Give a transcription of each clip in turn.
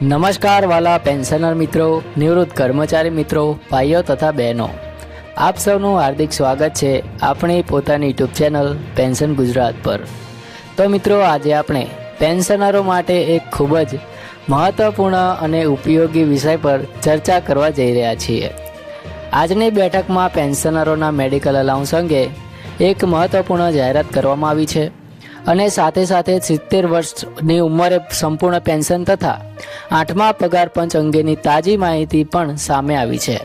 નમસ્કાર વાલા પેન્શનર મિત્રો, નિવૃત્ત કર્મચારી મિત્રો, ભાઈઓ તથા બહેનો, આપ સૌનું હાર્દિક સ્વાગત છે આપણી પોતાની યુટ્યુબ ચેનલ પેન્શન ગુજરાત પર। તો મિત્રો, આજે આપણે પેન્શનરો માટે એક ખૂબ જ મહત્વપૂર્ણ અને ઉપયોગી વિષય પર ચર્ચા કરવા જઈ રહ્યા છીએ। આજની બેઠકમાં પેન્શનરોના મેડિકલ અલાઉન્સ અંગે એક મહત્વપૂર્ણ જાહેરાત કરવામાં આવી છે અને સાથે સાથે 70 વર્ષની ઉંમરે સંપૂર્ણ પેન્શન તથા 8મા પગાર પંચ અંગેની તાજી માહિતી પણ સામે આવી છે।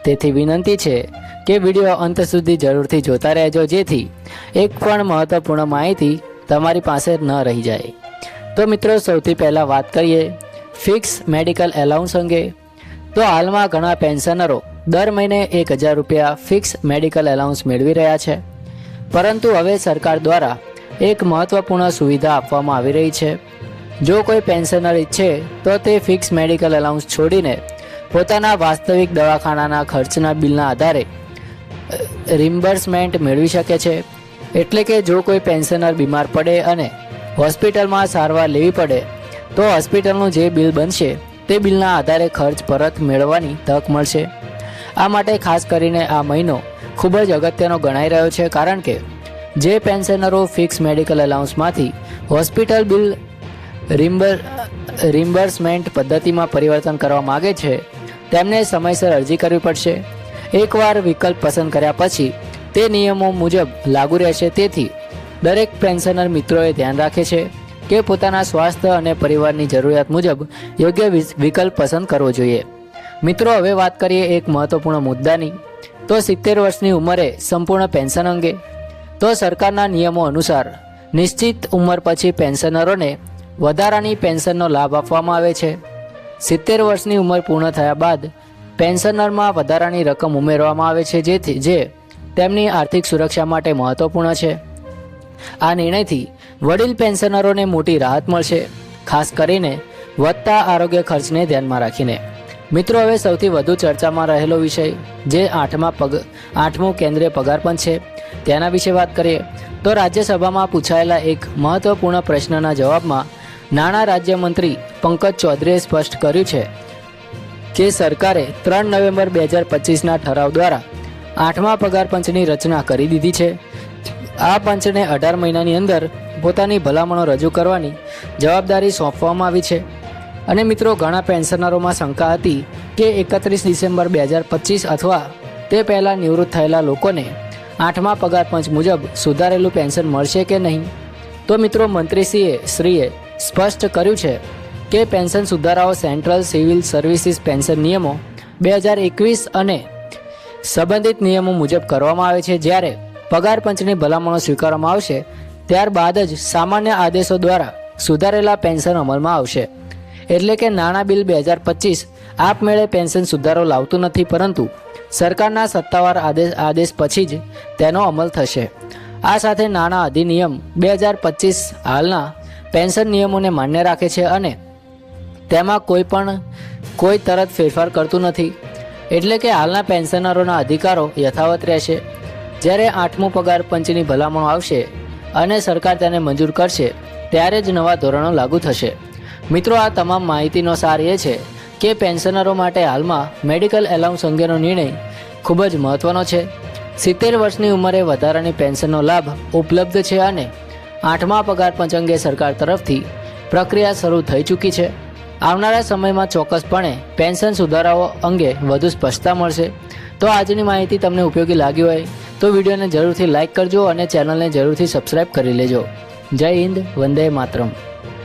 તેથી વિનંતી છે કે વિડીયો અંત સુધી જરૂરથી જોતા રહેજો, જેથી એક પણ મહત્વપૂર્ણ માહિતી તમારી પાસે ન રહી જાય। તો મિત્રો, સૌથી પહેલાં વાત કરીએ ફિક્સ મેડિકલ એલાઉન્સ અંગે। તો હાલમાં ઘણા પેન્શનરો દર મહિને 1000 રૂપિયા ફિક્સ મેડિકલ એલાઉન્સ મેળવી રહ્યા છે, પરંતુ હવે સરકાર દ્વારા એક મહત્વપૂર્ણ સુવિધા આપવામાં આવી રહી છે। જો કોઈ પેન્શનર ઈચ્છે તો તે ફિક્સ મેડિકલ એલાઉન્સ છોડીને પોતાના વાસ્તવિક દવાખાનાના ખર્ચના બિલના આધારે રિમ્બર્સમેન્ટ મેળવી શકે છે। એટલે કે જો કોઈ પેન્શનર બીમાર પડે અને હોસ્પિટલમાં સારવાર લેવી પડે તો હોસ્પિટલનું જે બિલ બનશે તે બિલના આધારે ખર્ચ પરત મેળવવાની તક મળશે। આ માટે ખાસ કરીને આ મહિનો ખૂબ જ અગત્યનો ગણાઈ રહ્યો છે, કારણ કે જે પેન્શનરો ફિક્સ મેડિકલ એલાઉન્સમાંથી હોસ્પિટલ બિલ રિમ્બર્સમેન્ટ પદ્ધતિમાં પરિવર્તન કરવા માગે છે તેમને સમયસર અરજી કરવી પડશે। એકવાર વિકલ્પ પસંદ કર્યા પછી તે નિયમો મુજબ લાગુ રહેશે। તેથી દરેક પેન્શનર મિત્રોએ ધ્યાન રાખે છે કે પોતાના સ્વાસ્થ્ય અને પરિવારની જરૂરિયાત મુજબ યોગ્ય વિકલ્પ પસંદ કરવો જોઈએ। મિત્રો, હવે વાત કરીએ એક મહત્વપૂર્ણ મુદ્દાની। તો 70 વર્ષની ઉંમરે સંપૂર્ણ પેન્શન અંગે। તો સરકારના નિયમો અનુસાર નિશ્ચિત ઉંમર પછી પેન્શનરોને વધારાની પેન્શનનો લાભ આપવામાં આવે છે। 70 વર્ષની ઉંમર પૂર્ણ થયા બાદ પેન્શનરમાં વધારાની રકમ ઉમેરવામાં આવે છે, જે તેમની આર્થિક સુરક્ષા માટે મહત્વપૂર્ણ છે। આ નિર્ણયથી વડીલ પેન્શનરોને મોટી રાહત મળશે, ખાસ કરીને વધતા આરોગ્ય ખર્ચને ધ્યાનમાં રાખીને। મિત્રો, હવે સૌથી વધુ ચર્ચામાં રહેલો વિષય જે 8મું કેન્દ્રીય પગાર પંચ છે તેના વિશે વાત કરીએ। તો રાજ્યસભામાં પૂછાયેલા એક મહત્વપૂર્ણ પ્રશ્નના જવાબમાં નાણાં રાજ્યમંત્રી પંકજ ચૌધરીએ સ્પષ્ટ કર્યું છે કે સરકારે 3 નવેમ્બર 2025ના ઠરાવ દ્વારા 8મા પગાર પંચની રચના કરી દીધી છે। આ પંચને 18 મહિનાની અંદર પોતાની ભલામણો રજૂ કરવાની જવાબદારી સોંપવામાં આવી છે। અને મિત્રો, ઘણા પેન્શનરોમાં શંકા હતી કે 31 ડિસેમ્બર 2025 અથવા તે પહેલાં નિવૃત્ત થયેલા લોકોને 8મા પગાર પંચ મુજબ સુધારેલું પેન્શન મળશે કે નહીં। તો મિત્રો, મંત્રીશ્રીએ સ્પષ્ટ કર્યું છે કે પેન્શન સુધારાઓ સેન્ટ્રલ સિવિલ સર્વિસીસ પેન્શન નિયમો 2021 અને સંબંધિત નિયમો મુજબ કરવામાં આવે છે। જ્યારે પગાર પંચની ભલામણો સ્વીકારવામાં આવશે ત્યારબાદ જ સામાન્ય આદેશો દ્વારા સુધારેલા પેન્શન અમલમાં આવશે। એટલે કે નાણાં બિલ 2025 આપમેળે પેન્શન સુધારો લાવતું નથી, પરંતુ સરકારના સત્તાવાર આદેશ પછી જ તેનો અમલ થશે। આ સાથે નાણાં અધિનિયમ 2025 હાલના પેન્શન નિયમોને માન્ય રાખે છે અને તેમાં કોઈ તરત ફેરફાર કરતું નથી। એટલે કે હાલના પેન્શનરોના અધિકારો યથાવત રહેશે। જ્યારે 8મું પગાર પંચની ભલામણો આવશે અને સરકાર તેને મંજૂર કરશે ત્યારે જ નવા ધોરણો લાગુ થશે। મિત્રો, આ તમામ માહિતીનો સાર એ છે કે પેન્શનરો માટે હાલમાં મેડિકલ એલાઉન્સ અંગેનો નિર્ણય ખૂબ જ મહત્વનો છે। 70 વર્ષની ઉંમરે વધારાની પેન્શનનો લાભ ઉપલબ્ધ છે અને 8મા પગાર પંચ અંગે સરકાર તરફથી પ્રક્રિયા શરૂ થઈ ચૂકી છે। આવનારા સમયમાં ચોક્કસપણે પેન્શન સુધારાઓ અંગે વધુ સ્પષ્ટતા મળશે। તો આજની માહિતી તમને ઉપયોગી લાગી હોય તો વિડીયોને જરૂરથી લાઇક કરજો અને ચેનલને જરૂરથી સબસ્ક્રાઈબ કરી લેજો। જય હિન્દ, વંદે માતરમ।